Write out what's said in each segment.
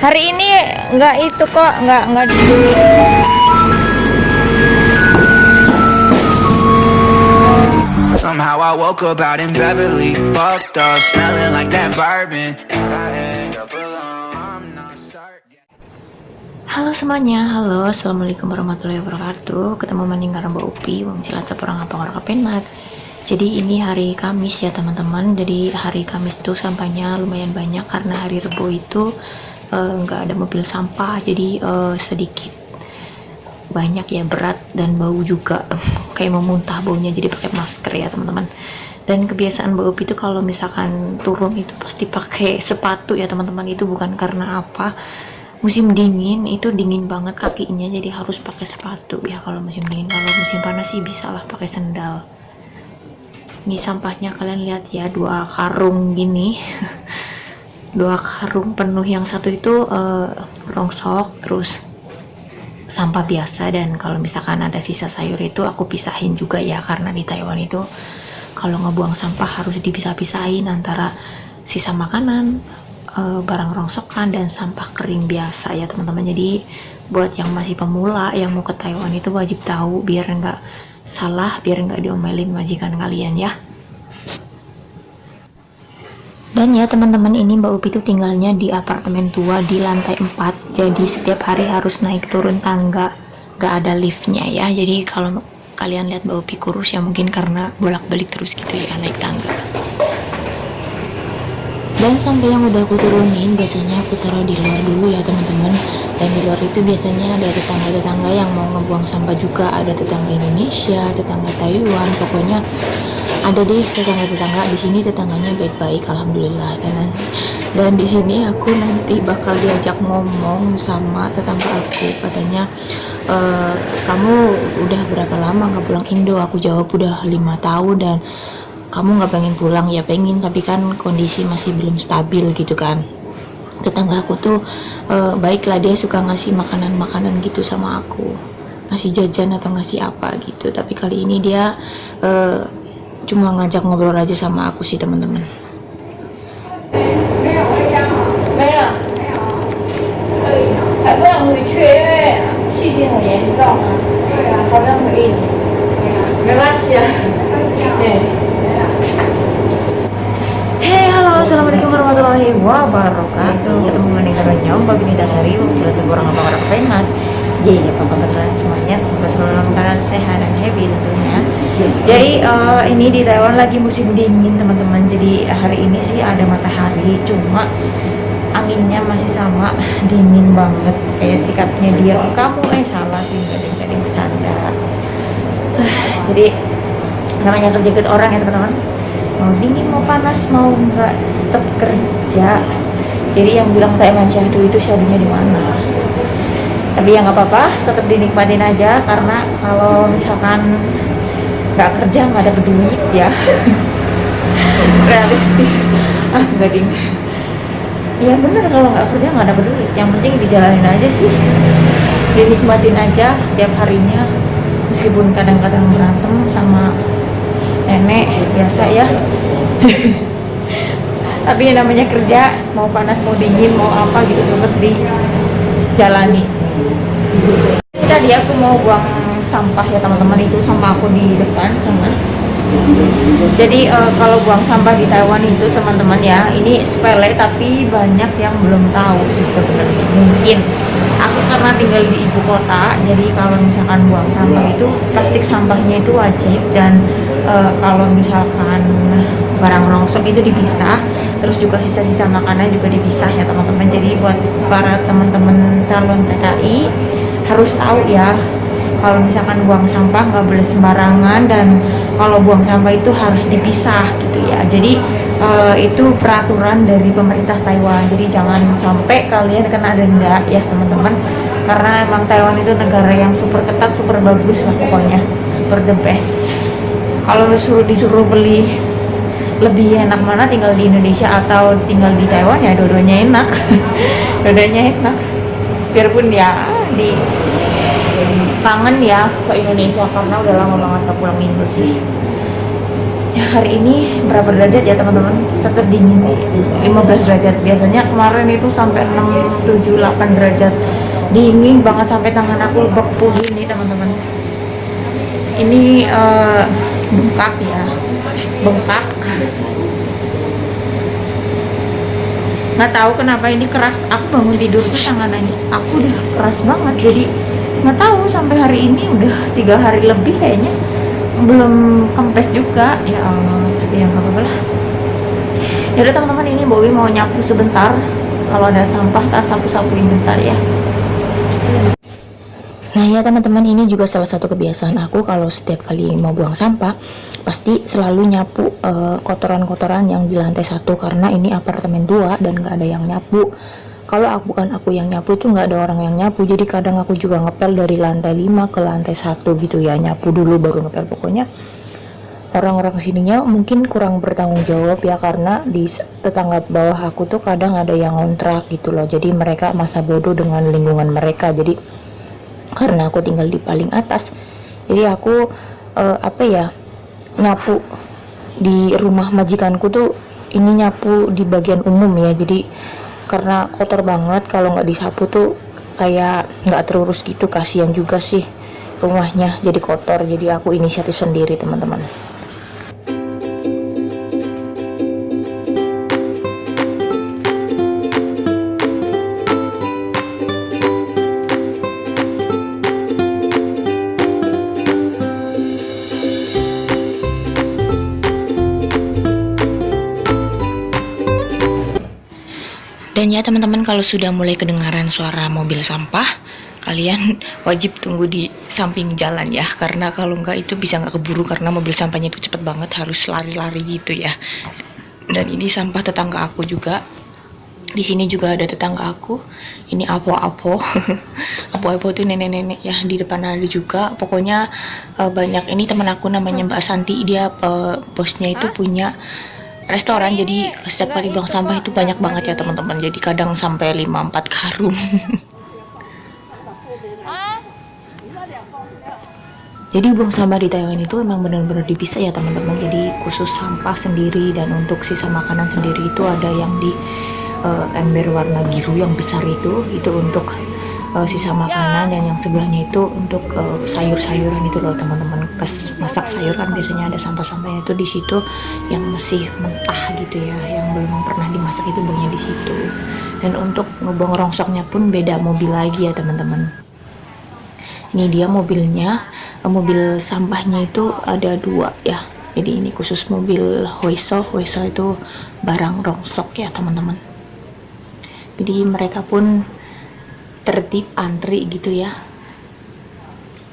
Hari ini nggak itu kok, nggak. Somehow I woke up out in Beverly, fucked up, smelling like that bourbon, and I end up alone. I'm not certain. Halo semuanya, halo, assalamualaikum warahmatullahi wabarakatuh. Ketemu maning karo Mbak Upi, wong Cilacap orang apa orang kepenak. Jadi ini hari Kamis ya teman-teman. Jadi hari Kamis itu sampahnya lumayan banyak karena hari Rebo itu nggak ada mobil sampah, jadi sedikit banyak ya, berat dan bau juga kayak mau muntah baunya, jadi pakai masker ya teman-teman. Dan kebiasaan Mbak Upi itu kalau misalkan turun itu pasti pakai sepatu ya teman-teman. Itu bukan karena apa, musim dingin itu dingin banget kakinya, jadi harus pakai sepatu ya kalau musim dingin. Kalau musim panas sih bisa lah pakai sendal. Ini sampahnya kalian lihat ya, 2 karung gini 2 karung penuh. Yang satu itu rongsok, terus sampah biasa, dan kalau misalkan ada sisa sayur itu aku pisahin juga ya, karena di Taiwan itu kalau ngebuang sampah harus dipisah-pisahin antara sisa makanan, barang rongsokan, dan sampah kering biasa ya teman-teman. Jadi buat yang masih pemula yang mau ke Taiwan itu wajib tahu biar nggak salah, biar nggak diomelin majikan kalian ya. Dan ya teman-teman, ini Mbak Upi itu tinggalnya di apartemen tua di lantai 4, jadi setiap hari harus naik turun tangga, gak ada liftnya ya. Jadi kalau kalian lihat Mbak Upi kurus ya mungkin karena bolak-balik terus gitu ya naik tangga. Dan sampai yang udah aku turunin biasanya aku taruh di luar dulu ya teman-teman. Dan di luar itu biasanya ada tetangga-tetangga yang mau ngebuang sampah juga, ada tetangga Indonesia, tetangga Taiwan, pokoknya ada deh tetangga-tetangga. Di sini tetangganya baik-baik alhamdulillah. Dan di sini aku nanti bakal diajak ngomong sama tetangga aku, katanya kamu udah berapa lama nggak pulang Indo? Aku jawab udah 5 tahun. Dan kamu nggak pengen pulang? Ya pengen, tapi kan kondisi masih belum stabil gitu kan. Tetangga aku tuh baiklah, dia suka ngasih makanan-makanan gitu sama aku, ngasih jajan atau ngasih apa gitu. Tapi kali ini dia cuma ngajak ngobrol aja sama aku sih teman-teman. 没有，还不能回去，因为细菌很严重啊。对啊，还不能回应。没关系啊。对。Hey, halo, assalamualaikum warahmatullahi wabarakatuh. Ketemu maning karo nyong, Mbak Binita Sari, Cilacap orang apa orang kepenak. Jadi apa kabar kalian semuanya? Semoga selalu dalam keadaan sehat dan happy tentunya. Jadi ini di Taiwan lagi musim dingin teman-teman. Jadi hari ini sih ada matahari, cuma anginnya masih sama dingin banget. Kayak sikapnya dia, kamu salah sih, nggak ada bercanda. Jadi namanya kerja ikut orang ya teman-teman. Mau dingin mau panas mau nggak tetap kerja. Jadi yang bilang Taiwan syahdu itu syahdunya di mana? Tapi ya nggak apa-apa, tetap dinikmatin aja, karena kalau misalkan nggak kerja nggak ada duit ya. Realistis. Nggak ding. Ya bener, kalau nggak kerja nggak ada duit. Yang penting dijalanin aja sih, dinikmatin aja setiap harinya, meskipun kadang-kadang berantem sama nenek biasa ya. Tapi yang namanya kerja, mau panas mau dingin mau apa gitu tetap dijalani. Tadi aku mau buang sampah ya teman-teman, itu sampah aku di depan sana. Jadi kalau buang sampah di Taiwan itu teman-teman ya, ini sepele tapi banyak yang belum tahu sih sebenarnya. Mungkin aku karena tinggal di ibu kota, jadi kalau misalkan buang sampah itu plastik sampahnya itu wajib. Dan kalau misalkan barang rongsok itu dipisah, terus juga sisa-sisa makanan juga dipisah ya teman-teman. Jadi buat para teman-teman calon TKI harus tahu ya, kalau misalkan buang sampah nggak boleh sembarangan, dan kalau buang sampah itu harus dipisah gitu ya. Jadi itu peraturan dari pemerintah Taiwan, jadi jangan sampai kalian kena denda ya teman-teman, karena emang Taiwan itu negara yang super ketat, super bagus lah pokoknya, super the best. Kalau disuruh beli lebih enak mana, tinggal di Indonesia atau tinggal di Taiwan, ya dua-duanya enak. Dua-duanya enak, biarpun ya di kangen ya ke Indonesia karena udah lama banget gak pulang Indo sih. Ya hari ini berapa derajat ya teman-teman? Tetap dingin sih, 15 derajat. Biasanya kemarin itu sampai 6, 7, 8 derajat, dingin banget sampai tangan aku beku gini teman-teman. Ini bengkak ya, bengkak. Nggak tahu kenapa ini keras. Aku bangun tidur tuh tangan aku udah keras banget, jadi nggak tahu sampai hari ini udah 3 hari lebih kayaknya belum kempes juga. Ya Allah, tapi yang nggak apa-apa lah. Yaudah teman-teman, ini Bobi mau nyapu sebentar. Kalau ada sampah tak sapu-sapuin bentar ya. Nah ya teman-teman, ini juga salah satu kebiasaan aku. Kalau setiap kali mau buang sampah pasti selalu nyapu kotoran-kotoran yang di lantai 1, karena ini apartemen 2 dan nggak ada yang nyapu. Kalau bukan aku yang nyapu itu nggak ada orang yang nyapu, jadi kadang aku juga ngepel dari lantai 5 ke lantai 1 gitu ya, nyapu dulu baru ngepel. Pokoknya orang-orang sininya mungkin kurang bertanggung jawab ya, karena di tetangga bawah aku tuh kadang ada yang ngontrak gitu loh, jadi mereka masa bodoh dengan lingkungan mereka. Jadi karena aku tinggal di paling atas, jadi aku nyapu di rumah majikanku tuh, ini nyapu di bagian umum ya. Jadi karena kotor banget, kalau nggak disapu tuh kayak nggak terurus gitu, kasihan juga sih rumahnya jadi kotor. Jadi aku inisiatif sendiri teman-teman. Dan ya teman-teman, kalau sudah mulai kedengaran suara mobil sampah, kalian wajib tunggu di samping jalan ya, karena kalau nggak itu bisa nggak keburu, karena mobil sampahnya itu cepet banget, harus lari-lari gitu ya. Dan ini sampah tetangga aku juga. Di sini juga ada tetangga aku. Ini apo-apo. Apo-apo itu nenek-nenek ya, di depan ada juga. Pokoknya banyak. Ini teman aku namanya Mbak Santi, dia bosnya itu punya restoran, jadi setiap kali buang sampah itu banyak banget ya teman-teman, jadi kadang sampai 5-4 karung. Jadi buang sampah di Taiwan itu emang benar-benar dipisah ya teman-teman, jadi khusus sampah sendiri, dan untuk sisa makanan sendiri itu ada yang di ember warna biru yang besar itu untuk sisa makanan, dan yang sebelahnya itu untuk sayur-sayuran itu loh teman-teman. Pas masak sayur kan biasanya ada sampah-sampahnya itu di situ, yang masih mentah gitu ya, yang belum pernah dimasak itu buangnya di situ. Dan untuk ngebuang rongsoknya pun beda mobil lagi ya teman-teman. Ini dia mobilnya, mobil sampahnya itu ada 2 ya. Jadi ini khusus mobil Hoysel itu barang rongsok ya teman-teman. Jadi mereka pun tertib antri gitu ya.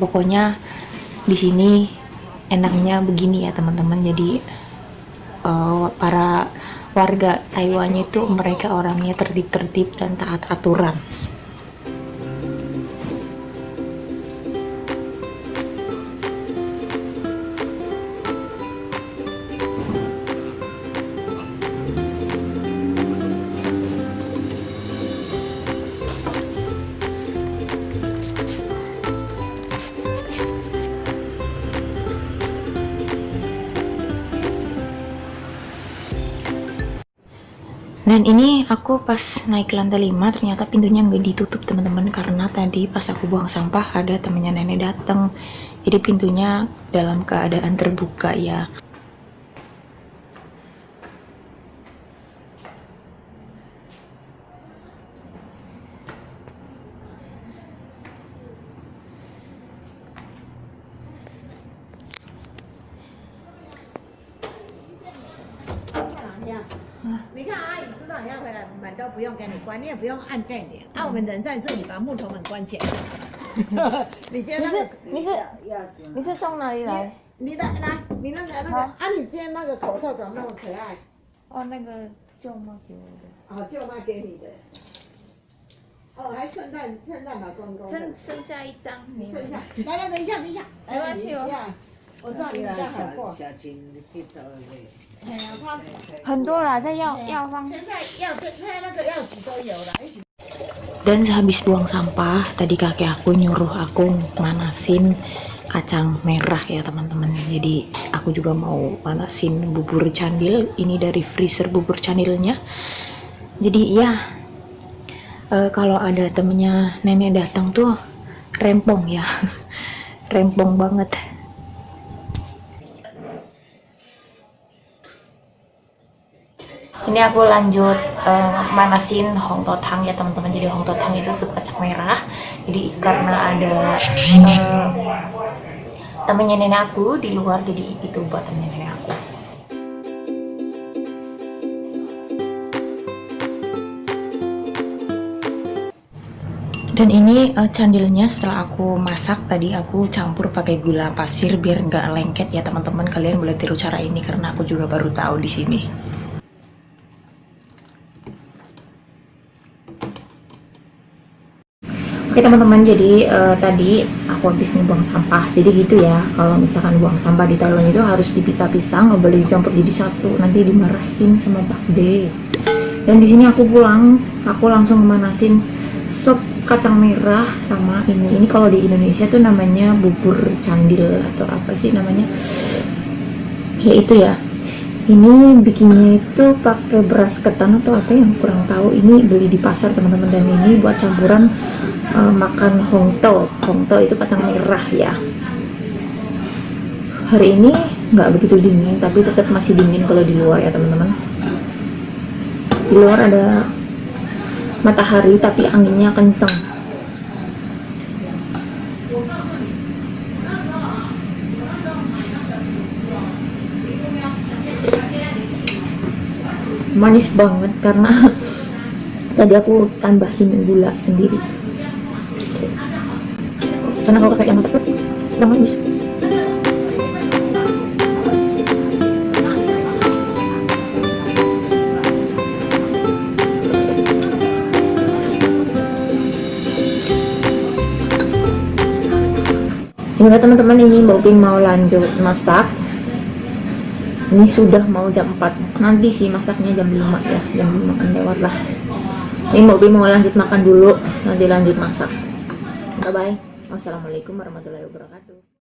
Pokoknya di sini enaknya begini ya teman-teman. Jadi para warga Taiwan itu mereka orangnya tertib dan taat aturan. Dan ini aku pas naik ke lantai 5, ternyata pintunya nggak ditutup teman-teman, karena tadi pas aku buang sampah ada temennya nenek datang, jadi pintunya dalam keadaan terbuka ya.都不用给你关，你也不用按电铃。我们人在这里，把木头门关起来。你今天你是从哪里来？你那你今天那个口罩怎么那么可爱？哦，那个舅妈给我的。舅妈给你的。还圣诞老公公。剩下一张。剩下。来，等一下。没关系哦。我知道你家好过。小金剃头的。很多啦，在要放。现在那个药局都有了。Dan sehabis buang sampah, tadi kakek aku nyuruh aku manasin kacang merah ya teman-teman. Jadi aku juga mau manasin bubur candil. Ini dari freezer bubur candilnya. Jadi ya kalau ada temennya nenek datang tuh rempong ya. Rempong banget. Ini aku lanjut manasin hongtotang ya teman-teman. Jadi hongtotang itu sup kacang merah. Jadi karena ada temennya nenek aku di luar, jadi itu buat temennya nenek aku. Dan ini candilnya setelah aku masak tadi aku campur pakai gula pasir biar nggak lengket ya teman-teman. Kalian boleh tiru cara ini karena aku juga baru tahu di sini. Oke teman-teman, jadi tadi aku habis buang sampah. Jadi gitu ya, kalau misalkan buang sampah di Thailand itu harus dipisah-pisah, nggak boleh dicampur jadi satu. Nanti dimarahin sama Pak D. Dan di sini aku pulang, aku langsung memanasin sup kacang merah sama ini. Ini kalau di Indonesia tuh namanya bubur candil atau apa sih namanya? Ya itu ya. Ini bikinnya itu pakai beras ketan atau apa yang kurang tahu. Ini beli di pasar teman-teman, dan ini buat campuran makan hongto. Hongto itu kacang merah ya. Hari ini nggak begitu dingin, tapi tetap masih dingin kalau di luar ya teman-teman. Di luar ada matahari tapi anginnya kenceng. Manis banget karena tadi aku tambahin gula sendiri. Karena kalau kakak yang masak tuh kurang manis. Gimana teman-teman, ini Mbak Upin mau lanjut masak. Ini sudah mau jam 4. Nanti sih masaknya jam 5 ya. Jam 5 kan lewat lah. Ini Mbak Upin mau lanjut makan dulu, nanti lanjut masak. Bye bye. Wassalamualaikum warahmatullahi wabarakatuh.